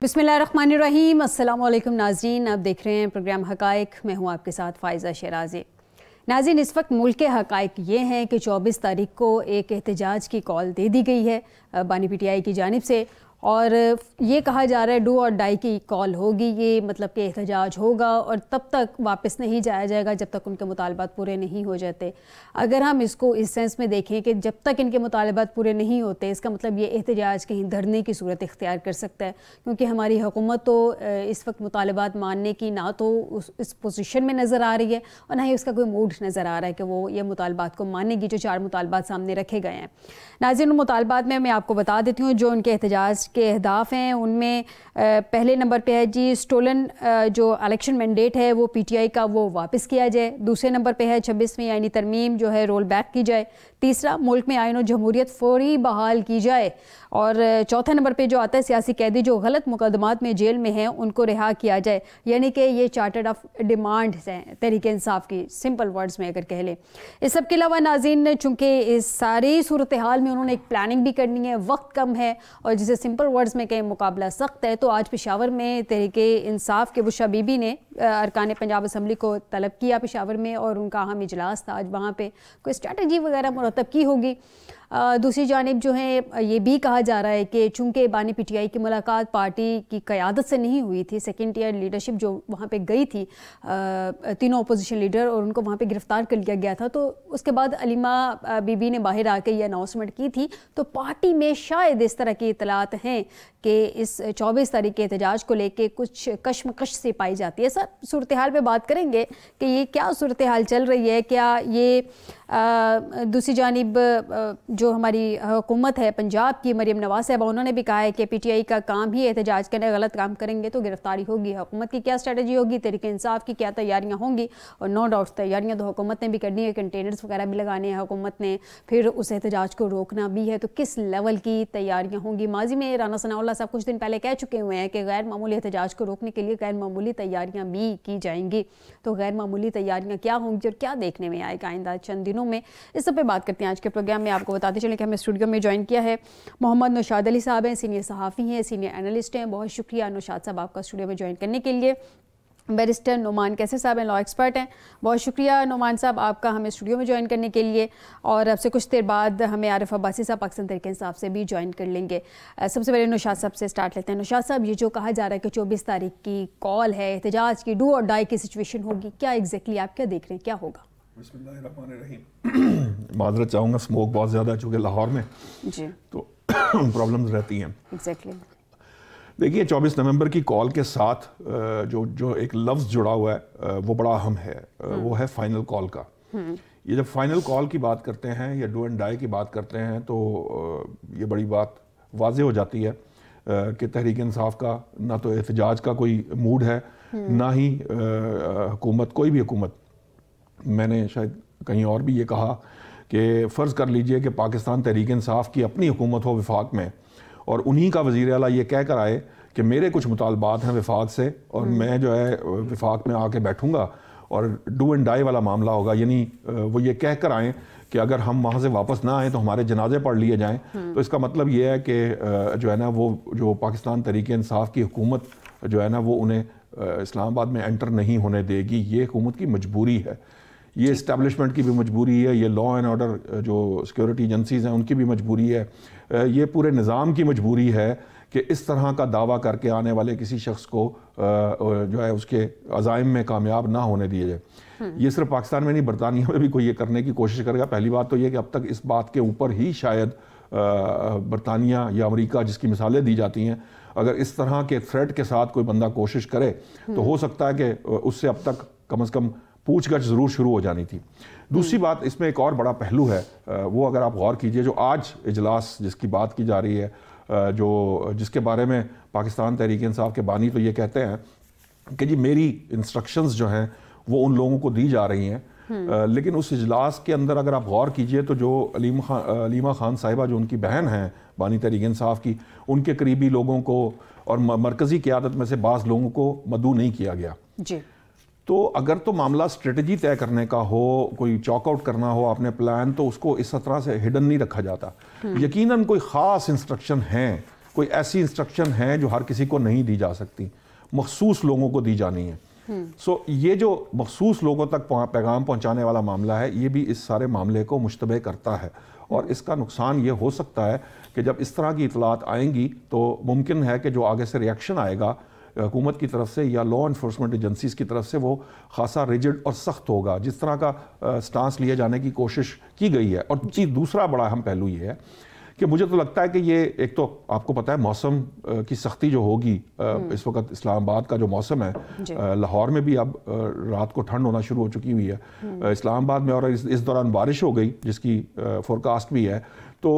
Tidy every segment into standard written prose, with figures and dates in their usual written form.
بسم اللہ الرحمن الرحیم۔ السلام علیکم ناظرین، آپ دیکھ رہے ہیں پروگرام حقائق، میں ہوں آپ کے ساتھ فائزہ شیرازی۔ ناظرین، اس وقت ملک کے حقائق یہ ہیں کہ 24 تاریخ کو ایک احتجاج کی کال دے دی گئی ہے بانی پی ٹی آئی کی جانب سے، اور یہ کہا جا رہا ہے ڈو اور ڈائی کی کال ہوگی، یہ مطلب کہ احتجاج ہوگا اور تب تک واپس نہیں جایا جائے گا جب تک ان کے مطالبات پورے نہیں ہو جاتے۔ اگر ہم اس کو اس سینس میں دیکھیں کہ جب تک ان کے مطالبات پورے نہیں ہوتے، اس کا مطلب یہ احتجاج کہیں دھرنے کی صورت اختیار کر سکتا ہے، کیونکہ ہماری حکومت تو اس وقت مطالبات ماننے کی نہ تو اس پوزیشن میں نظر آ رہی ہے اور نہ ہی اس کا کوئی موڈ نظر آ رہا ہے کہ وہ یہ مطالبات کو ماننے کی، جو 4 مطالبات سامنے رکھے گئے ہیں۔ ناظرین، ان مطالبات میں آپ کو بتا دیتی ہوں جو ان کے احتجاج کے اہداف ہیں، ان میں پہلے نمبر پہ ہے جی اسٹولن جو الیکشن مینڈیٹ ہے وہ پی ٹی آئی کا وہ واپس کیا جائے۔ دوسرے نمبر پہ ہے 26ویں آئینی ترمیم جو ہے رول بیک کی جائے۔ تیسرا، ملک میں آئین و جمہوریت فوری بحال کی جائے۔ اور چوتھا نمبر پہ جو آتا ہے سیاسی قیدی جو غلط مقدمات میں جیل میں ہیں ان کو رہا کیا جائے، یعنی کہ یہ چارٹرڈ آف ڈیمانڈز ہیں تحریک انصاف کی، سمپل ورڈز میں اگر کہہ لیں۔ اس سب کے علاوہ ناظرین، چونکہ اس ساری صورتحال میں انہوں نے ایک پلاننگ بھی کرنی ہے، وقت کم ہے اور جسے سمپل ورڈز میں کہیں مقابلہ سخت ہے، تو آج پشاور میں تحریک انصاف کے بشرا بی بی نے ارکان پنجاب اسمبلی کو طلب کیا پشاور میں، اور ان کا اہم اجلاس تھا آج، وہاں پہ کوئی اسٹریٹجی وغیرہ مرتب کی ہوگی۔ دوسری جانب جو ہے یہ بھی کہا جا رہا ہے کہ چونکہ بانی پی ٹی آئی کی ملاقات پارٹی کی قیادت سے نہیں ہوئی تھی، سیکنڈ ٹیئر لیڈرشپ جو وہاں پہ گئی تھی، تینوں اپوزیشن لیڈر، اور ان کو وہاں پہ گرفتار کر لیا گیا تھا، تو اس کے بعد علیمہ بی بی نے باہر آ کے یہ اناؤنسمنٹ کی تھی، تو پارٹی میں شاید اس طرح کی اطلاعات ہیں کہ اس 24 تاریخ کے احتجاج کو لے کے کچھ کشمکش سے پائی جاتی ہے۔ سر، صورتحال پہ بات کریں گے کہ یہ کیا صورتحال چل رہی ہے، کیا یہ دوسری جانب جو ہماری حکومت ہے پنجاب کی، مریم نواز صاحبہ، انہوں نے بھی کہا ہے کہ پی ٹی آئی کا کام ہی احتجاج کرنے، غلط کام کریں گے تو گرفتاری ہوگی۔ حکومت کی کیا اسٹریٹجی ہوگی، تحریک انصاف کی کیا تیاریاں ہوں گی، اور نو ڈاؤٹ تیاریاں تو حکومت نے بھی کرنی ہے، کنٹینرز وغیرہ بھی لگانے ہیں حکومت نے، پھر اس احتجاج کو روکنا بھی ہے، تو کس لیول کی تیاریاں ہوں گی۔ ماضی میں رانا ثناء اللہ صاحب کچھ دن پہلے کہہ چکے ہوئے ہیں کہ غیر معمولی احتجاج کو روکنے کے لیے غیر معمولی تیاریاں بھی کی جائیں گی، تو غیر معمولی تیاریاں کیا ہوں گی اور کیا دیکھنے میں آئے گا آئندہ چند دنوں میں، اس سب پہ بات کرتے ہیں آج کے پروگرام میں۔ آپ کو بتاتے چلیں کہ ہمیں اسٹوڈیو میں جوائن کیا ہے محمد نوشاد علی صاحب ہیں، سینئر صحافی ہیں، سینئر اینالسٹ ہیں۔ بہت شکریہ نوشاد صاحب آپ کا اسٹوڈیو میں جوائن کرنے کے لیے۔ بیرسٹر نعمان کیسر صاحب ہیں، لا ایکسپرٹ ہیں، بہت شکریہ نعمان صاحب آپ کا ہمیں اسٹوڈیو میں جوائن کرنے کے لیے، اور اب سے کچھ دیر بعد ہمیں عارف عباسی صاحب پاکستان تحریک انصاف سے بھی جوائن کر لیں گے۔ سب سے پہلے نوشاد صاحب سے سٹارٹ لیتے ہیں۔ نوشاد صاحب، یہ جو کہا جا رہا ہے کہ 24 تاریخ کی کال ہے احتجاج کی، ڈو اور ڈائی کی سچویشن ہوگی، کیا ایگزیکٹلی آپ کیا دیکھ رہے ہیں، کیا ہوگا؟ بسم اللہ الرحمن الرحیم۔ معذرت چاہوں گا، اسموک بہت زیادہ ہے چونکہ لاہور میں جی تو پرابلمز رہتی ہیں۔ ایگزیکٹلی دیکھیے 24 نومبر کی کال کے ساتھ جو ایک لفظ جڑا ہوا ہے وہ بڑا اہم ہے، وہ ہے فائنل کال کا۔ یہ جب فائنل کال کی بات کرتے ہیں یا ڈو اینڈ ڈائی کی بات کرتے ہیں تو یہ بڑی بات واضح ہو جاتی ہے کہ تحریک انصاف کا نہ تو احتجاج کا کوئی موڈ ہے، نہ ہی حکومت، کوئی بھی حکومت۔ میں نے شاید کہیں اور بھی یہ کہا کہ فرض کر لیجئے کہ پاکستان تحریک انصاف کی اپنی حکومت ہو وفاق میں، اور انہی کا وزیر اعلیٰ یہ کہہ کر آئے کہ میرے کچھ مطالبات ہیں وفاق سے اور میں جو ہے وفاق میں آ کے بیٹھوں گا اور ڈو اینڈ ڈائی والا معاملہ ہوگا، یعنی وہ یہ کہہ کر آئیں کہ اگر ہم وہاں سے واپس نہ آئیں تو ہمارے جنازے پڑھ لیے جائیں، تو اس کا مطلب یہ ہے کہ جو ہے نا وہ جو پاکستان تحریک انصاف کی حکومت جو ہے نا وہ انہیں اسلام آباد میں انٹر نہیں ہونے دے گی۔ یہ حکومت کی مجبوری ہے، یہ اسٹیبلشمنٹ کی بھی مجبوری ہے، یہ لا اینڈ آرڈر جو سیکورٹی ایجنسیز ہیں ان کی بھی مجبوری ہے، یہ پورے نظام کی مجبوری ہے کہ اس طرح کا دعویٰ کر کے آنے والے کسی شخص کو جو ہے اس کے عزائم میں کامیاب نہ ہونے دیے جائے۔ یہ صرف پاکستان میں نہیں، برطانیہ میں بھی کوئی یہ کرنے کی کوشش کرے گا۔ پہلی بات تو یہ کہ اب تک اس بات کے اوپر ہی شاید برطانیہ یا امریکہ جس کی مثالیں دی جاتی ہیں، اگر اس طرح کے تھریٹ کے ساتھ کوئی بندہ کوشش کرے تو ہو سکتا ہے کہ اس سے اب تک کم از کم پوچھ گچھ ضرور شروع ہو جانی تھی۔ دوسری بات اس میں ایک اور بڑا پہلو ہے، وہ اگر آپ غور کیجئے، جو آج اجلاس جس کی بات کی جا رہی ہے، جس کے بارے میں پاکستان تحریک انصاف کے بانی تو یہ کہتے ہیں کہ جی میری انسٹرکشنز جو ہیں وہ ان لوگوں کو دی جا رہی ہیں، لیکن اس اجلاس کے اندر اگر آپ غور کیجئے تو جو علیمہ خان صاحبہ جو ان کی بہن ہیں بانی تحریک انصاف کی، ان کے قریبی لوگوں کو اور مرکزی قیادت میں سے بعض لوگوں کو مدعو نہیں کیا گیا۔ جی تو اگر تو معاملہ اسٹریٹجی طے کرنے کا ہو، کوئی چاک آؤٹ کرنا ہو آپ نے پلان، تو اس کو اس طرح سے ہڈن نہیں رکھا جاتا۔ یقیناً کوئی خاص انسٹرکشن ہیں، کوئی ایسی انسٹرکشن ہیں جو ہر کسی کو نہیں دی جا سکتی، مخصوص لوگوں کو دی جانی ہے۔ سو یہ جو مخصوص لوگوں تک پیغام پہنچانے والا معاملہ ہے، یہ بھی اس سارے معاملے کو مشتبہ کرتا ہے، اور اس کا نقصان یہ ہو سکتا ہے کہ جب اس طرح کی اطلاعات آئیں گی تو ممکن ہے کہ جو آگے سے ریئیکشن آئے گا حکومت کی طرف سے یا لا انفورسمنٹ ایجنسیز کی طرف سے، وہ خاصا ریجڈ اور سخت ہوگا، جس طرح کا سٹانس لیے جانے کی کوشش کی گئی ہے۔ اور دوسرا بڑا اہم پہلو یہ ہے کہ مجھے تو لگتا ہے کہ یہ ایک تو آپ کو پتہ ہے موسم کی سختی جو ہوگی، اس وقت اسلام آباد کا جو موسم ہے، لاہور میں بھی اب رات کو ٹھنڈ ہونا شروع ہو چکی ہوئی ہے، اسلام آباد میں، اور اس دوران بارش ہو گئی جس کی فورکاسٹ بھی ہے، تو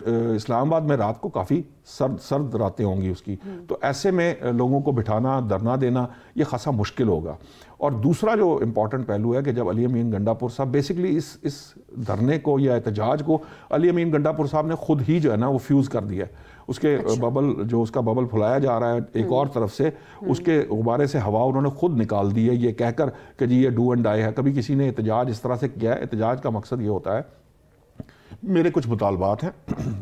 اسلام آباد میں رات کو کافی سرد راتیں ہوں گی اس کی، تو ایسے میں لوگوں کو بٹھانا، دھرنا دینا یہ خاصا مشکل ہوگا۔ اور دوسرا جو امپورٹنٹ پہلو ہے کہ جب علی امین گنڈا پور صاحب بیسکلی اس دھرنے کو یا احتجاج کو علی امین گنڈا پور صاحب نے خود ہی جو ہے نا وہ فیوز کر دیا ہے، اس کے ببل جو اس کا ببل پھلایا جا رہا ہے ایک اور طرف سے، اس کے غبارے سے ہوا انہوں نے خود نکال دی ہے، یہ کہہ کر کہ جی یہ ڈو اینڈ ڈائی ہے۔ کبھی کسی نے احتجاج اس طرح سے کیا ہے، احتجاج کا مقصد یہ ہوتا ہے میرے کچھ مطالبات ہیں،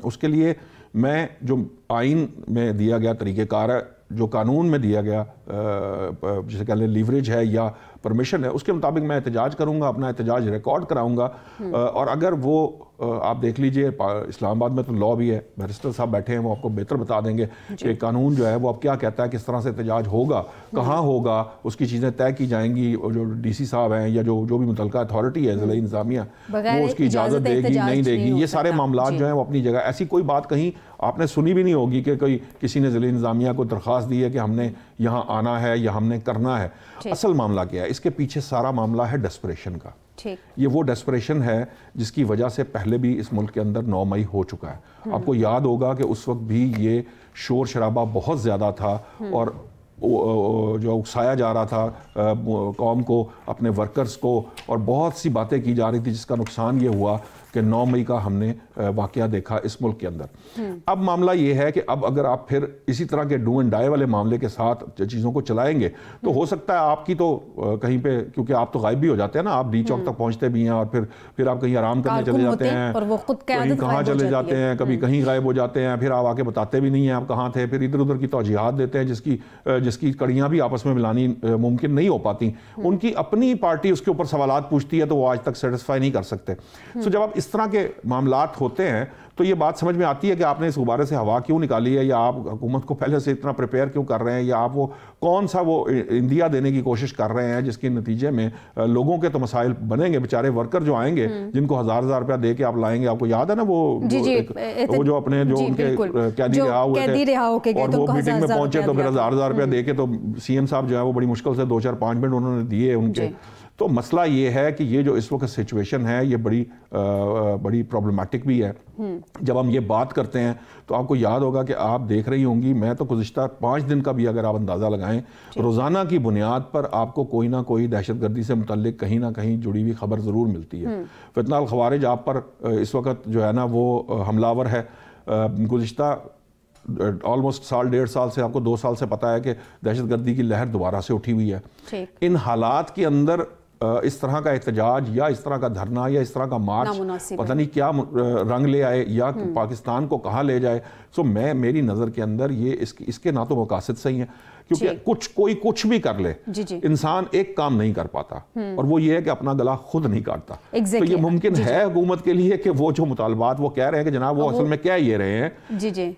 اس کے لیے میں جو آئین میں دیا گیا طریقہ کار ہے، جو قانون میں دیا گیا جسے کہہ لیں لیوریج ہے یا پرمیشن ہے، اس کے مطابق میں احتجاج کروں گا، اپنا احتجاج ریکارڈ کراؤں گا، اور اگر وہ آپ دیکھ لیجئے اسلام آباد میں تو لا بھی ہے، بیرسٹر صاحب بیٹھے ہیں، وہ آپ کو بہتر بتا دیں گے کہ قانون جو ہے وہ اب کیا کہتا ہے، کس طرح سے احتجاج ہوگا، کہاں ہوگا، اس کی چیزیں طے کی جائیں گی، اور جو ڈی سی صاحب ہیں یا جو بھی متعلقہ اتھارٹی ہے ضلعی انتظامیہ، وہ اس کی اجازت دے گی نہیں دے گی، یہ سارے معاملات جو ہیں وہ اپنی جگہ، ایسی کوئی بات کہیں آپ نے سنی بھی نہیں ہوگی کہ کوئی کسی نے ضلعی انتظامیہ کو درخواست دی ہے کہ ہم نے یہاں آنا ہے یا ہم نے کرنا ہے۔ اصل معاملہ کیا ہے، اس کے پیچھے سارا معاملہ ہے ڈیسپریشن کا۔ یہ وہ ڈیسپریشن ہے جس کی وجہ سے پہلے بھی اس ملک کے اندر 9 مئی ہو چکا ہے۔ آپ کو یاد ہوگا کہ اس وقت بھی یہ شور شرابہ بہت زیادہ تھا، اور جو اکسایا جا رہا تھا قوم کو، اپنے ورکرز کو، اور بہت سی باتیں کی جا رہی تھی، جس کا نقصان یہ ہوا کہ 9 مئی کا ہم نے واقعہ دیکھا اس ملک کے اندر۔ اب معاملہ یہ ہے کہ اب اگر آپ پھر اسی طرح کے ڈو اینڈ ڈائی والے معاملے کے ساتھ چیزوں کو چلائیں گے تو ہو سکتا ہے آپ کی تو کہیں پہ، کیونکہ آپ تو غائب بھی ہو جاتے ہیں نا، آپ ڈی چوک تک پہنچتے بھی ہیں، اور پھر آپ کہیں آرام کرنے چلے جاتے ہیں، کہیں کہاں چلے جاتے ہیں، کبھی کہیں غائب ہو جاتے ہیں، پھر آپ آ کے بتاتے بھی نہیں ہیں آپ کہاں تھے، پھر ادھر ادھر کی توجیحات دیتے ہیں جس کی کڑیاں بھی آپس میں ملانی ممکن نہیں ہو پاتی۔ ان کی اپنی پارٹی اس کے اوپر سوالات پوچھتی ہے تو وہ آج تک سیٹسفائی نہیں کر سکتے۔ سو جب آپ اس طرح کے معاملات ہوتے ہیں تو یہ بات سمجھ میں آتی ہے کہ آپ نے اس غبارے سے ہوا کیوں نکالی ہے، یا آپ حکومت کو پہلے سے اتنا پریپیئر کیوں کر رہے ہیں، یا آپ وہ کون سا وہ اندیا دینے کی کوشش کر رہے ہیں جس کے نتیجے میں لوگوں کے تو مسائل بنیں گے، بیچارے ورکر جو آئیں گے جن کو 1000 روپیہ دے کے آپ لائیں گے، آپ کو یاد ہے نا وہ جو اپنے جو ان کے قیدی رہا ہوئے تھے اور وہ میٹنگ میں پہنچے تو پھر 1000 روپیہ دے کے تو سی ایم صاحب جو ہے وہ بڑی مشکل سے 2-4-5 منٹ انہوں نے دیے ان کے۔ تو مسئلہ یہ ہے کہ یہ جو اس وقت سچویشن ہے یہ بڑی پرابلمٹک بھی ہے۔ جب ہم یہ بات کرتے ہیں تو آپ کو یاد ہوگا کہ آپ دیکھ رہی ہوں گی، میں تو گزشتہ 5 دن کا بھی اگر آپ اندازہ لگائیں، روزانہ کی بنیاد پر آپ کو کوئی نہ کوئی دہشت گردی سے متعلق کہیں نہ کہیں جڑی ہوئی خبر ضرور ملتی ہے۔ فتنہ الخوارج آپ پر اس وقت جو ہے نا وہ حملہ آور ہے۔ گزشتہ آلموسٹ 1.5 سال سے، آپ کو 2 سال سے پتا ہے کہ دہشت گردی کی لہر دوبارہ سے اٹھی ہوئی ہے۔ ان حالات کے اندر اس طرح کا احتجاج یا اس طرح کا دھرنا یا اس طرح کا مارچ پتہ نہیں کیا رنگ لے آئے یا پاکستان کو کہاں لے جائے۔ سو میری نظر کے اندر یہ اس کے نہ تو مقاصد صحیح ہیں، کیونکہ کوئی کچھ بھی کر لے، انسان ایک کام نہیں کر پاتا، اور وہ یہ ہے کہ اپنا گلا خود نہیں کاٹتا۔ تو یہ ممکن ہے حکومت کے لیے کہ وہ جو مطالبات وہ کہہ رہے ہیں کہ جناب وہ اصل میں کہہ یہ رہے ہیں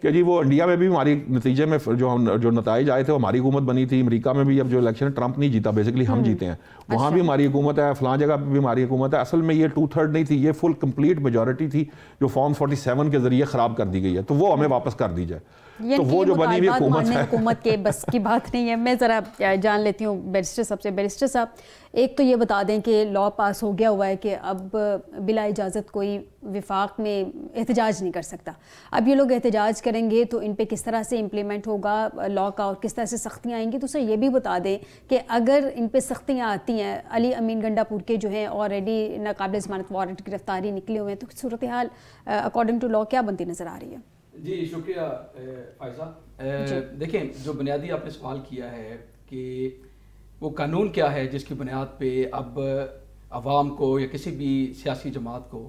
کہ جی وہ انڈیا میں بھی ہماری نتیجے میں جو نتائج آئے تھے وہ ہماری حکومت بنی تھی، امریکہ میں بھی اب جو الیکشن ٹرمپ نہیں جیتا، بیسکلی ہم جیتے ہیں، وہاں بھی ہماری حکومت ہے، فلاں جگہ پہ بھی ہماری حکومت ہے۔ اصل میں یہ 2/3 نہیں تھی، یہ فل کمپلیٹ میجورٹی تھی جو فارم 47 کے ذریعے خراب کر دی گئی ہے، تو وہ ہمیں واپس کر دی جائے۔ تو وہ جو بنی ہوئی حکومت ہے، حکومت کے بس کی بات نہیں ہے۔ میں ذرا جان لیتی ہوں بیرسٹر صاحب سے۔ بیرسٹر صاحب، ایک تو یہ بتا دیں کہ لا پاس ہو گیا ہوا ہے کہ اب بلا اجازت کوئی وفاق میں احتجاج نہیں کر سکتا۔ اب یہ لوگ احتجاج کریں گے تو ان پہ کس طرح سے امپلیمنٹ ہوگا لا کا، اور کس طرح سے سختیاں آئیں گی۔ تو سر یہ بھی بتا دیں کہ اگر ان پہ سختیاں آتی ہیں، علی امین گنڈا پور کے جو ہیں آلریڈی ناقابل ضمانت وارنٹ گرفتاری نکلے ہوئے ہیں، تو صورتحال اکارڈنگ ٹو لا کیا بنتی نظر آ رہی ہے؟ جی شکریہ فائزہ۔ دیکھیں، جو بنیادی آپ نے سوال کیا ہے کہ وہ قانون کیا ہے جس کی بنیاد پہ اب عوام کو یا کسی بھی سیاسی جماعت کو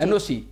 NOC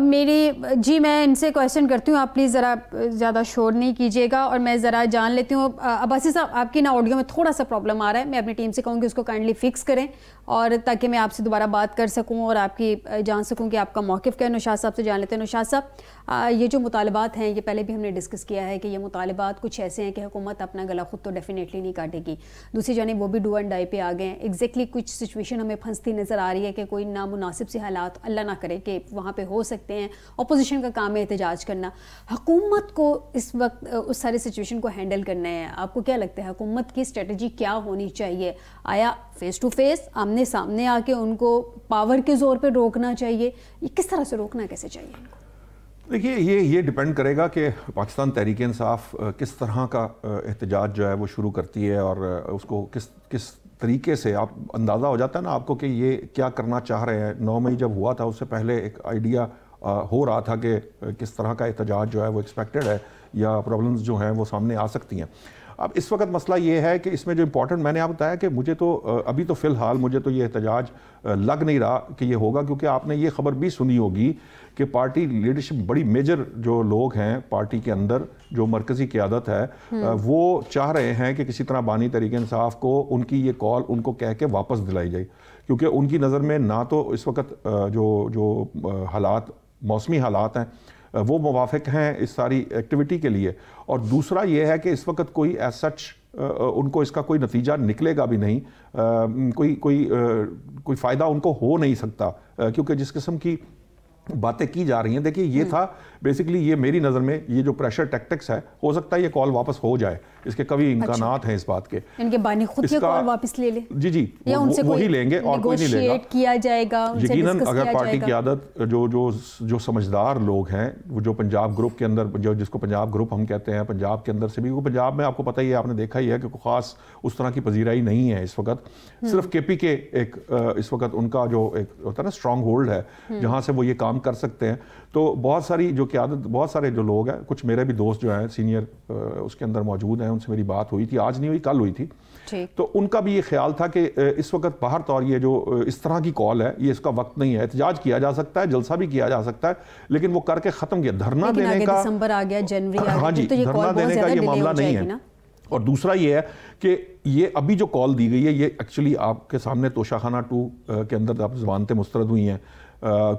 میری جی میں ان سے کویشچن کرتی ہوں, آپ پلیز ذرا زیادہ شور نہیں کیجیے گا, اور میں ذرا جان لیتی ہوں. عباسی صاحب آپ کی نا آڈیو میں تھوڑا سا پرابلم آ رہا ہے, میں اپنی ٹیم سے کہوں گی اس کو کائنڈلی فکس کریں, اور تاکہ میں آپ سے دوبارہ بات کر سکوں اور آپ کی جان سکوں کہ آپ کا موقف کیا ہے. نوشاد صاحب سے جان لیتے ہیں. نوشاد صاحب, یہ جو مطالبات ہیں یہ پہلے بھی ہم نے ڈسکس کیا ہے کہ یہ مطالبات کچھ ایسے ہیں کہ حکومت اپنا گلا خود تو ڈیفینیٹلی نہیں کاٹے گی, دوسری جانب وہ بھی ڈو اینڈ ڈائی پہ آ گئے ہیں. ایگزیکٹلی کچھ سچویشن ہمیں پھنستی نظر آ رہی ہے کہ کوئی نامناسب سے حالات اللہ نہ کرے کہ وہاں پہ ہو سکتے ہیں. اپوزیشن کا کام ہے احتجاج کرنا, حکومت کو اس وقت اس سارے سچویشن کو ہینڈل کرنا ہے. آپ کو کیا لگتا ہے حکومت کی اسٹریٹجی کیا ہونی چاہیے؟ آیا فیس ٹو فیس آمنے سامنے آ کے ان کو پاور کے زور پہ روکنا چاہیے, یہ کس طرح سے روکنا کیسے چاہیے؟ دیکھیے یہ ڈیپینڈ کرے گا کہ پاکستان تحریک انصاف کس طرح کا احتجاج جو ہے وہ شروع کرتی ہے, اور اس کو کس طریقے سے آپ اندازہ ہو جاتا ہے نا آپ کو کہ یہ کیا کرنا چاہ رہے ہیں. 9 مئی جب ہوا تھا اس سے پہلے ایک آئیڈیا ہو رہا تھا کہ کس طرح کا احتجاج جو ہے وہ ایکسپیکٹڈ ہے یا پرابلمز جو ہیں وہ سامنے آ سکتی ہیں. اب اس وقت مسئلہ یہ ہے کہ اس میں جو امپورٹنٹ میں نے آپ بتایا کہ مجھے تو ابھی تو فی الحال مجھے تو یہ احتجاج لگ نہیں رہا کہ یہ ہوگا, کیونکہ آپ نے یہ خبر بھی سنی ہوگی کہ پارٹی لیڈرشپ بڑی میجر جو لوگ ہیں پارٹی کے اندر, جو مرکزی قیادت ہے, وہ چاہ رہے ہیں کہ کسی طرح بانی تحریک انصاف کو ان کی یہ کال ان کو کہہ کے واپس دلائی جائے, کیونکہ ان کی نظر میں نہ تو اس وقت جو حالات موسمی حالات ہیں وہ موافق ہیں اس ساری ایکٹیویٹی کے لیے, اور دوسرا یہ ہے کہ اس وقت کوئی ایز سچ ان کو اس کا کوئی نتیجہ نکلے گا بھی نہیں, کوئی فائدہ ان کو ہو نہیں سکتا, کیونکہ جس قسم کی باتیں کی جا رہی ہیں. دیکھیے یہ تھا بیسیکلی, یہ میری نظر میں یہ جو پریشر ٹیکٹکس ہے, ہو سکتا ہے یہ کال واپس ہو جائے, اس کے کبھی امکانات ہیں اس بات کے. ان کے بانی خود یہ کال واپس لے لے, جی وہی لیں گے اور کوئی نہیں لے گا. کیا جائے گا یقیناً اگر پارٹی قیادت جو سمجھدار لوگ ہیں, وہ جو پنجاب گروپ کے اندر, جس کو پنجاب گروپ ہم کہتے ہیں, پنجاب کے اندر سے بھی, وہ پنجاب میں آپ کو پتہ ہی ہے, آپ نے دیکھا ہی ہے کہ خاص اس طرح کی پذیرائی نہیں ہے اس وقت. صرف کے پی کے ایک اس وقت ان کا جو ایک ہوتا ہے نا اسٹرانگ ہولڈ ہے جہاں سے وہ یہ کام کر سکتے ہیں. تو بہت ساری جو قیادت, بہت سارے جو لوگ ہیں, کچھ میرے بھی دوست جو ہیں سینئر اس کے اندر موجود ہیں, ان سے میری بات ہوئی تھی, آج نہیں ہوئی کل ہوئی تھی, تو ان کا بھی یہ خیال تھا کہ اس وقت باہر طور یہ جو اس طرح کی کال ہے یہ اس کا وقت نہیں ہے. احتجاج کیا جا سکتا ہے, جلسہ بھی کیا جا سکتا ہے, لیکن وہ کر کے ختم کیا. دھرنا دینے کا دسمبر آ گیا, جنوری آ گیا, ہاں جی, دھرنا دینے کا یہ معاملہ نہیں ہے. اور دوسرا یہ ہے کہ یہ ابھی جو کال دی گئی ہے یہ ایکچولی آپ کے سامنے توشہ خانہ 2 کے اندر آپ ضمانتیں مسترد ہوئی ہیں.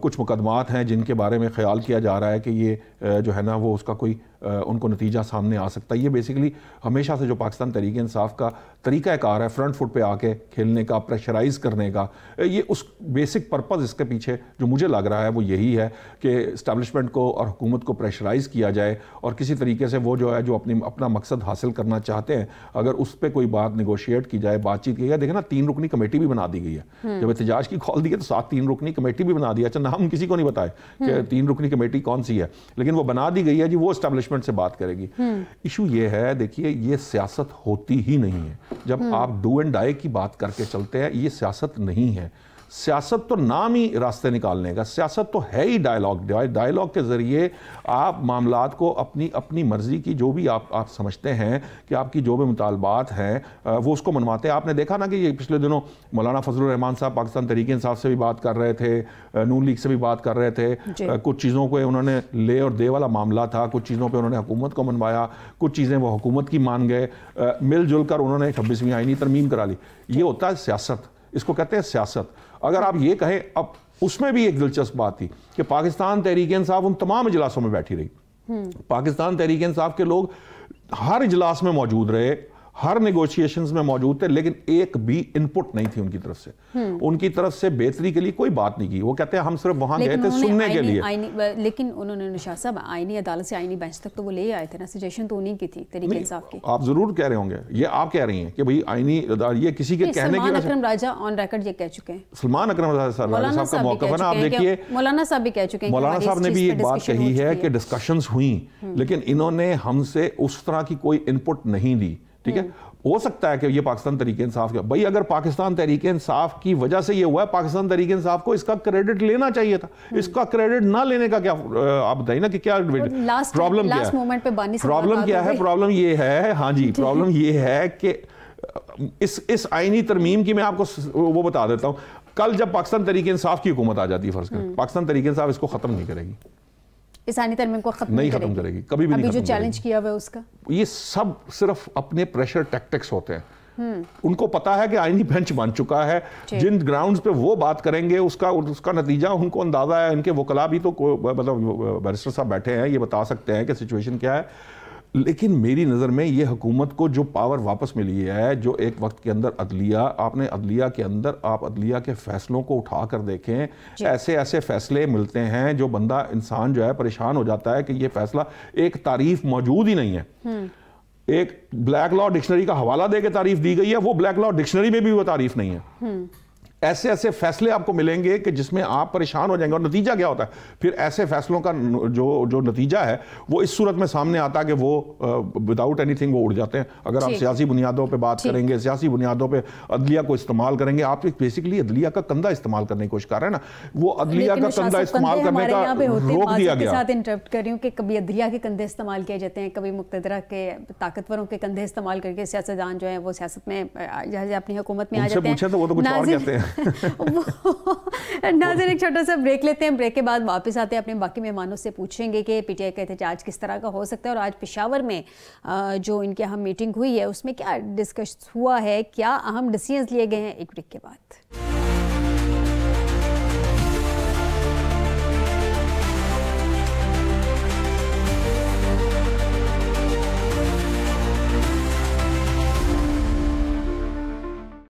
کچھ مقدمات ہیں جن کے بارے میں خیال کیا جا رہا ہے کہ یہ جو ہے نا وہ اس کا کوئی ان کو نتیجہ سامنے آ سکتا ہے. یہ بیسیکلی ہمیشہ سے جو پاکستان تحریک انصاف کا طریقہ کار ہے فرنٹ فٹ پہ آ کے کھیلنے کا, پریشرائز کرنے کا, یہ اس بیسک پرپز اس کے پیچھے جو مجھے لگ رہا ہے وہ یہی ہے کہ اسٹیبلشمنٹ کو اور حکومت کو پریشرائز کیا جائے, اور کسی طریقے سے وہ جو ہے جو اپنا مقصد حاصل کرنا چاہتے ہیں اگر اس پہ کوئی بات نیگوشیٹ کی جائے, بات چیت کی جائے. دیکھیں نا 3 رکنی کمیٹی بھی بنا دی گئی ہے, جب احتجاج کی کال دی ہے تو ساتھ 3 رکنی کمیٹی بھی بنا دی ہے. اچھا نام کسی کو نہیں بتائے کہ 3 رکنی کمیٹی کون سی ہے, لیکن وہ بنا دی گئی ہے جی, وہ اسٹیبلشمنٹ سے بات کرے گی. ایشو یہ ہے, دیکھیے یہ سیاست ہوتی ہی نہیں ہے. جب آپ ڈو اینڈ ڈائی کی بات کر کے چلتے ہیں, یہ سیاست نہیں ہے. سیاست تو نام ہی راستے نکالنے کا, سیاست تو ہے ہی ڈائیلاگ. ڈائیلاگ کے ذریعے آپ معاملات کو اپنی مرضی کی جو بھی آپ سمجھتے ہیں کہ آپ کی جو بھی مطالبات ہیں وہ اس کو منواتے ہیں. آپ نے دیکھا نا کہ یہ پچھلے دنوں مولانا فضل الرحمان صاحب پاکستان تحریک انصاف سے بھی بات کر رہے تھے, نون لیگ سے بھی بات کر رہے تھے. کچھ چیزوں کو انہوں نے لے اور دے والا معاملہ تھا, کچھ چیزوں پہ انہوں نے حکومت کو منوایا, کچھ چیزیں وہ حکومت کی مان گئے, مل جل کر انہوں نے 26ویں آئینی ترمیم کرا لی. یہ ہوتا ہے سیاست, اس کو کہتے ہیں سیاست. اگر آپ یہ کہیں, اب اس میں بھی ایک دلچسپ بات تھی کہ پاکستان تحریک انصاف ان تمام اجلاسوں میں بیٹھی رہی. پاکستان تحریک انصاف کے لوگ ہر اجلاس میں موجود رہے, ہر نیگوشیشنز میں موجود تھے, لیکن ایک بھی انپٹ نہیں تھی ان کی طرف سے. ان کی طرف سے بہتری کے لیے کوئی بات نہیں کی. وہ کہتے ہیں ہم صرف وہاں گئے تھے سننے کے لیے. لیکن انہوں نے نشاط صاحب آئینی عدالت سے آئینی بینچ تک تو وہ لے آئے تھے نا, سجیشن تو انہیں کی تھی تحریک انصاف کی. آپ ضرور کہہ رہے ہوں گے, یہ آپ کہہ رہی ہیں کہ بھئی آئینی یہ کسی کے کہنے کی سلمان اکرم راجہ آن ریکارڈ یہ کہہ چکے ہیں. سلمان اکرم راجہ صاحب کا موقف ہے نا, آپ دیکھیے مولانا صاحب بھی کہہ چکے ہیں, مولانا صاحب نے بھی ایک بات کہی ہے کہ ڈسکشنز ہوئیں, لیکن انہوں نے ہم سے اس طرح کی کوئی انپٹ نہیں دی. ٹھیک ہے, ہو سکتا ہے کہ یہ پاکستان تحریک انصاف کا, بھائی اگر پاکستان تحریک انصاف کی وجہ سے یہ ہوا ہے, پاکستان تحریک انصاف کو اس کا کریڈٹ لینا چاہیے تھا. اس کا کریڈٹ نہ لینے کا کیا آپ بتائیے نا کہ کیا پرابلم کیا ہے. پرابلم کیا ہے, پرابلم یہ ہے, ہاں جی, پرابلم یہ ہے کہ اس آئینی ترمیم کی میں آپ کو وہ بتا دیتا ہوں. کل جب پاکستان تحریک انصاف کی حکومت آ جاتی ہے فرض کریں، پاکستان تحریک انصاف اس کو ختم نہیں کرے گی، ثانی ترمیم کو نہیں ختم کرے گی، کبھی بھی نہیں ختم کرے گی. جو چیلنج کیا ہوا ہے اس کا یہ سب صرف اپنے پریشر ٹیکٹکس ہوتے ہیں. ان کو پتا ہے کہ آئینی بینچ بن چکا ہے، جن گراؤنڈز پہ وہ بات کریں گے اس کا نتیجہ ان کو اندازہ ہے. ان کے وکلاء بھی تو مطلب بیرسٹر صاحب بیٹھے ہیں، یہ بتا سکتے ہیں کہ سچویشن کیا ہے. لیکن میری نظر میں یہ حکومت کو جو پاور واپس ملی ہے، جو ایک وقت کے اندر عدلیہ کے اندر آپ عدلیہ کے فیصلوں کو اٹھا کر دیکھیں، ایسے فیصلے ملتے ہیں جو بندہ انسان جو ہے پریشان ہو جاتا ہے کہ یہ فیصلہ ایک تعریف موجود ہی نہیں ہے. ایک بلیک لا ڈکشنری کا حوالہ دے کے تعریف دی گئی ہے، وہ بلیک لا ڈکشنری میں بھی وہ تعریف نہیں ہے. ایسے فیصلے آپ کو ملیں گے کہ جس میں آپ پریشان ہو جائیں گے. اور نتیجہ کیا ہوتا ہے پھر ایسے فیصلوں کا جو نتیجہ ہے وہ اس صورت میں سامنے آتا ہے کہ وہ وداؤٹ اینی تھنگ وہ اڑ جاتے ہیں. اگر آپ سیاسی بنیادوں پہ بات کریں گے، سیاسی بنیادوں پہ عدلیہ کو استعمال کریں گے، آپ بیسیکلی عدلیہ کا کندھا استعمال کرنے کی کوشش کر رہے ہیں نا. وہ عدلیہ کا کندھا استعمال کرنے کا روک دیا گیا. ساتھ انٹرپٹ کر رہی ہوں کہ کبھی عدلیہ کے کندھے استعمال کیے جاتے ہیں، کبھی مقتدرہ کے طاقتوروں کے کندھے استعمال کر کے سیاستدان جو ہیں وہ سیاست میں اپنی حکومت میں آ جاتے ہیں. پوچھیں تو وہ تو کچھ اور کہتے ہیں. ناظرین ایک چھوٹا سا بریک لیتے ہیں، بریک کے بعد واپس آتے ہیں، اپنے باقی مہمانوں سے پوچھیں گے کہ پی ٹی آئی کا احتجاج کس طرح کا ہو سکتا ہے اور آج پشاور میں جو ان کی اہم میٹنگ ہوئی ہے اس میں کیا ڈسکس ہوا ہے، کیا اہم ڈیسیژنز لیے گئے ہیں. ایک بریک کے بعد